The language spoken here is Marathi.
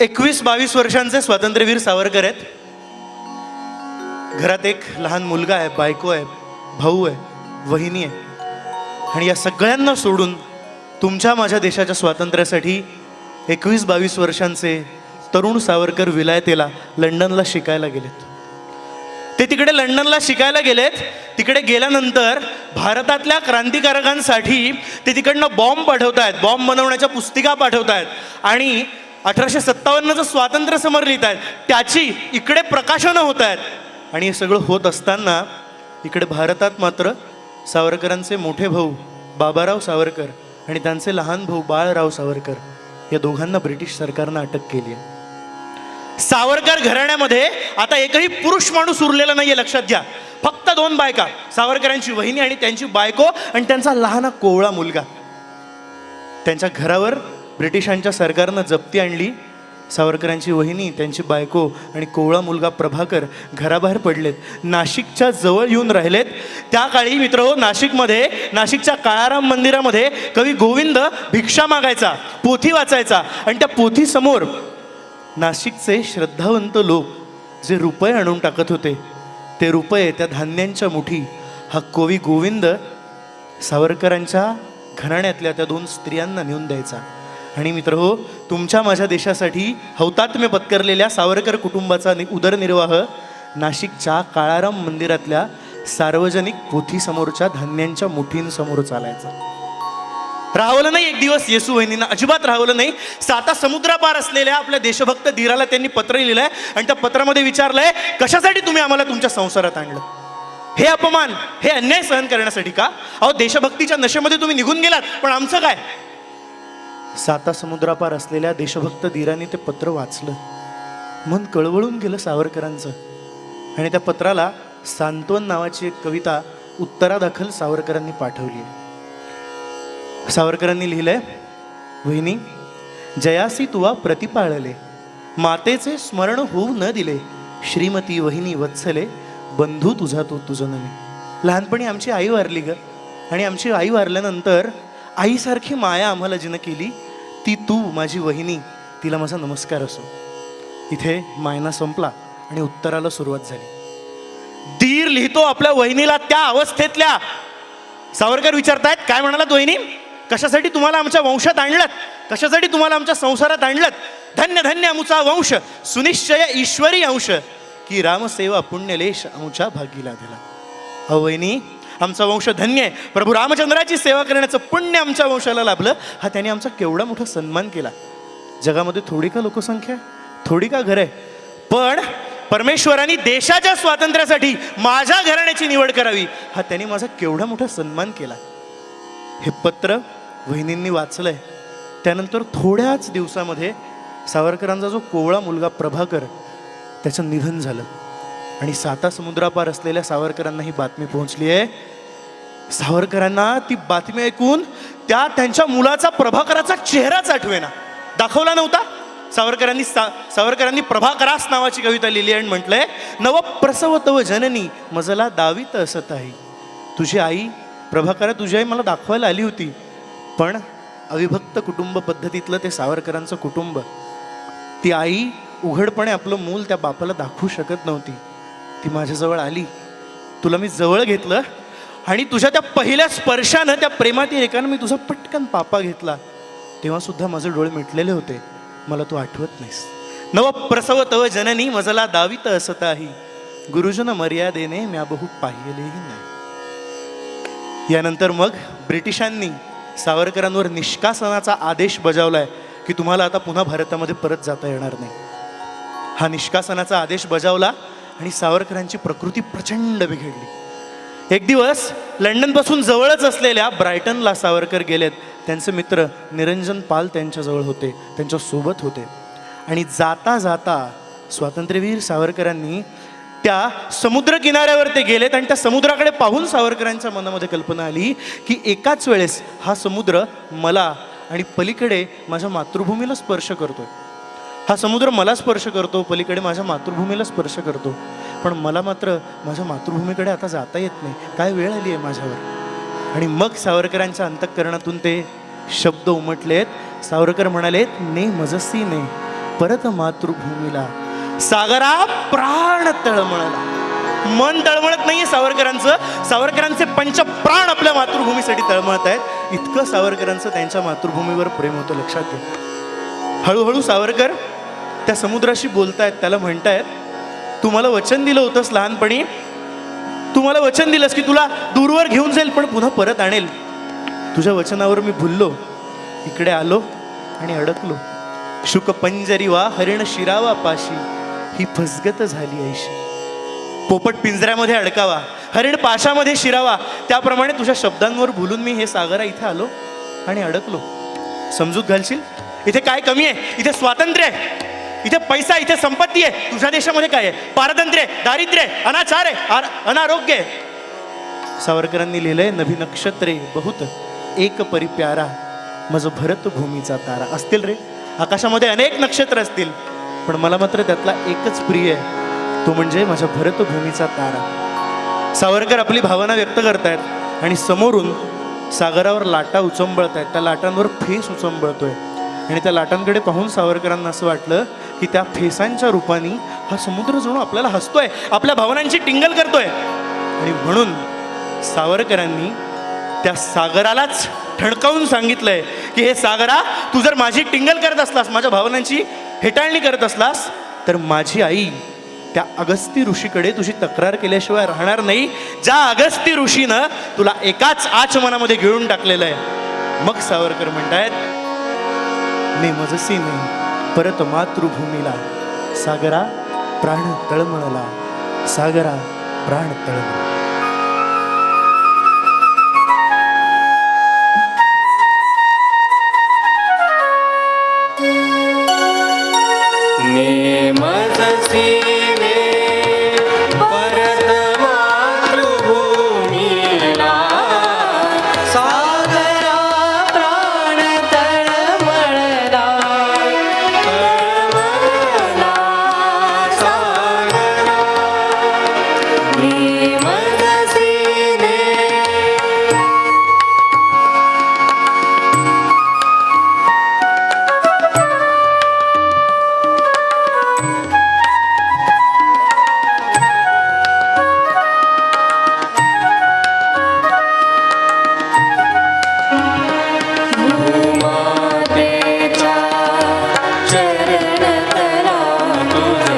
21-22 वर्षांचे स्वातंत्र्यवीर सावरकर आहेत. घरात एक लहान मुलगा आहे, बायको आहे, भाऊ आहे, वहिनी आहे. आणि या सगळ्यांना सोडून तुमच्या माझ्या देशाच्या स्वातंत्र्यासाठी 21-22 वर्षांचे तरुण सावरकर विलायतेला लंडनला शिकायला गेलेत. ते तिकडे लंडनला शिकायला गेलेत. तिकडे गेल्यानंतर भारतातल्या क्रांतिकारकांसाठी ते तिकडनं बॉम्ब पाठवतायत, बॉम्ब बनवण्याच्या पुस्तिका पाठवतायत आणि 1857चं स्वातंत्र्य समर लिहित आहेत, त्याची इकडे प्रकाशनं होत आहेत. आणि हे सगळं होत असताना इकडे भारतात मात्र सावरकरांचे मोठे भाऊ बाबाराव सावरकर आणि त्यांचे लहान भाऊ बाळराव सावरकर या दोघांना ब्रिटिश सरकारनं अटक केली आहे. सावरकर घराण्यामध्ये आता एकही पुरुष माणूस उरलेला नाहीये, लक्षात घ्या. फक्त 2 बायका, सावरकरांची वहिनी आणि त्यांची बायको आणि त्यांचा लहान कोवळा मुलगा. त्यांच्या घरावर ब्रिटिशांच्या सरकारनं जप्ती आणली. सावरकरांची वहिनी, त्यांची बायको आणि कोवळा मुलगा प्रभाकर घराबाहेर पडलेत, नाशिकच्या जवळ येऊन राहिलेत. त्या काळी मित्रहो, नाशिकच्या काळाराम मंदिरामध्ये कवी गोविंद भिक्षा मागायचा, पोथी वाचायचा आणि त्या पोथीसमोर नाशिकचे श्रद्धावंत लोक जे रुपये आणून टाकत होते, ते रुपये, त्या धान्यांच्या मुठी हा कवी गोविंद सावरकरांच्या घराण्यातल्या त्या 2 स्त्रियांना नेऊन द्यायचा. आणि मित्रहो, तुमच्या माझ्या देशासाठी हौतात्म्य पत्करलेल्या सावरकर कुटुंबाचा उदरनिर्वाह नाशिकच्या काळाराम मंदिरातल्या सार्वजनिक पोथीसमोरच्या धान्यांच्या मुठींसमोर चालायचा. राहवलं नाही एक दिवस येसू वहिनींना, अजिबात राहवलं नाही. 7 समुद्रापार असलेल्या आपल्या देशभक्त धीराला त्यांनी पत्र लिहिलंय आणि त्या पत्रामध्ये विचारलंय, कशासाठी तुम्ही आम्हाला तुमच्या संसारात आणलं? हे अपमान, हे अन्याय सहन करण्यासाठी का? अहो, देशभक्तीच्या नशेमध्ये तुम्ही निघून गेलात, पण आमचं काय? 7 समुद्रापार असलेल्या देशभक्त धीराने ते पत्र वाचलं. मन कळवळून गेलं सावरकरांचं. आणि त्या पत्राला सांत्वन नावाची एक कविता उत्तरादाखल सावरकरांनी पाठवली. सावरकरांनी लिहिलंय, वहिनी, जयासी तुवा प्रतिपाळले, मातेचे स्मरण होऊ न दिले, श्रीमती वहिनी वत्सले, बंधू तुझा तो तुझं नवे. लहानपणी आमची आई वारली ग, आणि आमची आई वारल्यानंतर आईसारखी माया आम्हाला जिनं केली, ती तू माझी वहिनी, तिला माझा नमस्कार असो. इथे मायना संपला आणि उत्तराला सुरुवात झाली. धीर लिहितो आपल्या वहिनीला त्या अवस्थेतल्या. सावरकर विचारतायत, काय म्हणालात वहिनी? कशासाठी तुम्हाला आमच्या वंशात आणलं? कशासाठी तुम्हाला आमच्या संसारात आणलं? धन्य धन्य अमुचा वंश, सुनिश्चय ईश्वरी अंश, की रामसेवा पुण्यलेश आमच्या भागीला दिला. अहो वहिनी, आमचा वंश धन्य आहे. प्रभू रामचंद्राची सेवा करण्याचं पुण्य आमच्या वंशाला लाभलं. हा त्याने आमचा केवढा मोठा सन्मान केला. जगामध्ये थोडी का लोकसंख्या, थोडी का घर आहे, पण परमेश्वरांनी देशाच्या स्वातंत्र्यासाठी माझ्या घराण्याची निवड करावी, हा त्याने माझा केवढा मोठा सन्मान केला. हे पत्र वहिनींनी वाचलंय. त्यानंतर थोड्याच दिवसामध्ये सावरकरांचा जो कोवळा मुलगा प्रभाकर, त्याचं निधन झालं. आणि 7 समुद्रापार असलेल्या सावरकरांना ही बातमी पोहोचली आहे. सावरकरांना ती बातमी ऐकून त्यांच्या मुलाचा, प्रभाकराचा चेहराच आठवेना, दाखवला नव्हता. सावरकरांनी प्रभाकरास नावाची कविता लिहिली आणि म्हटलंय, नव प्रसव तव जननी मजला दावीत असत आहे. तुझी आई प्रभाकरा, तुझी आई मला दाखवायला आली होती, पण अविभक्त कुटुंब पद्धतीतलं ते सावरकरांचं कुटुंब, ती आई उघडपणे आपलं मूल त्या बापाला दाखवू शकत नव्हती. ती माझ्याजवळ आली, तुला मी जवळ घेतलं आणि तुझ्या त्या पहिल्या स्पर्शानं, त्या प्रेमातील एकानं मी तुझा पटकन पापा घेतला. तेव्हा सुद्धा माझे डोळे मिटलेले होते, मला तू आठवत नाहीस. नव प्रसव तव जननी मजला दावीत असताही, गुरुजन मर्यादेने म्या बहु पाहिलेही नाही. यानंतर मग ब्रिटिशांनी सावरकरांवर निष्कासनाचा आदेश बजावलाय की तुम्हाला आता पुन्हा भारतामध्ये परत जाता येणार नाही. हा निष्कासनाचा आदेश बजावला आणि सावरकरांची प्रकृती प्रचंड बिघडली. एक दिवस लंडनपासून जवळच असलेल्या ब्रायटनला सावरकर गेलेत. त्यांचे मित्र निरंजन पाल त्यांच्याजवळ होते, त्यांच्यासोबत होते. आणि जाता जाता स्वातंत्र्यवीर सावरकरांनी त्या समुद्र किनाऱ्यावर ते गेलेत आणि त्या समुद्राकडे पाहून सावरकरांच्या मनामध्ये कल्पना आली की एकाच वेळेस हा समुद्र मला आणि पलीकडे माझ्या मातृभूमीला स्पर्श करतोय. हा समुद्र मला स्पर्श करतो, पलीकडे माझ्या मातृभूमीला स्पर्श करतो, पण मला मात्र माझ्या मातृभूमीकडे आता जाता येत नाही. काय वेळ आली आहे माझ्यावर. आणि मग सावरकरांच्या अंतःकरणातून ते शब्द उमटलेत. सावरकर म्हणालेत, ने मजसी ने परत मातृभूमीला. सागरा प्राण तळमळला. मन तळमळत नाहीये सावरकरांचं, सावरकरांचे पंचप्राण आपल्या मातृभूमीसाठी तळमळत आहेत. इतकं सावरकरांचं त्यांच्या मातृभूमीवर प्रेम होतं, लक्षात घ्या. हळूहळू सावरकर त्या समुद्राशी बोलतायत. त्याला म्हणतायत, तू मला वचन दिलं होतंस लहानपणी, तू मला वचन दिलंस की तुला दूरवर घेऊन जाईल पण पुन्हा परत आणेल. तुझ्या वचनावर मी भुललो, इकडे आलो आणि अडकलो. शुक पंजरी वा हरिण शिरावा पाशी, ही फसगत झाली ऐशी. पोपट पिंजऱ्यामध्ये अडकावा, हरिण पाशामध्ये शिरावा, त्याप्रमाणे तुझ्या शब्दांवर भुलून मी हे सागरा इथे आलो आणि अडकलो. समजूत घालशील? इथे काय कमी आहे? इथे स्वातंत्र्य आहे, इथे पैसा, इथे संपत्ती आहे. तुझ्या देशामध्ये काय आहे? पारतंत्र्य, दारिद्र्य, अनाचार आहे, अनारोग्य आहे. सावरकरांनी लिहिलंय, नभी नक्षत्रे बहुत एक परिप्यारा, मज भरत भूमीचा तारा. असतील रे, आकाशामध्ये अनेक नक्षत्र असतील, पण मला मात्र त्यातला एकच प्रिय आहे, तो म्हणजे माझ्या भरतभूमीचा तारा. सावरकर आपली भावना व्यक्त करतायत आणि समोरून सागरावर लाटा उचंबळत आहेत. त्या लाटांवर फेस उचंबळतोय आणि त्या लाटांकडे पाहून सावरकरांना असं वाटलं की त्या फेसांच्या रूपाने हा समुद्र जणू आपल्याला हसतोय, आपल्या भावनांची टिंगल करतोय. आणि म्हणून सावरकरांनी त्या सागरालाच ठणकावून सांगितलंय की हे सागरा, तू जर माझी टिंगल करत असलास, माझ्या भावनांची हेटाळणी करत असलास, तर माझी आई त्या अगस्ती ऋषीकडे तुझी तक्रार केल्याशिवाय राहणार नाही, ज्या अगस्ती ऋषीनं तुला एकाच आचमनामध्ये गिळून टाकलेलं आहे. मग सावरकर म्हणतायत, नेमजसी नाही परत मातृभूमीला, सागरा प्राण तळमळला, सागरा प्राण तळमळला. चरण तला तुझ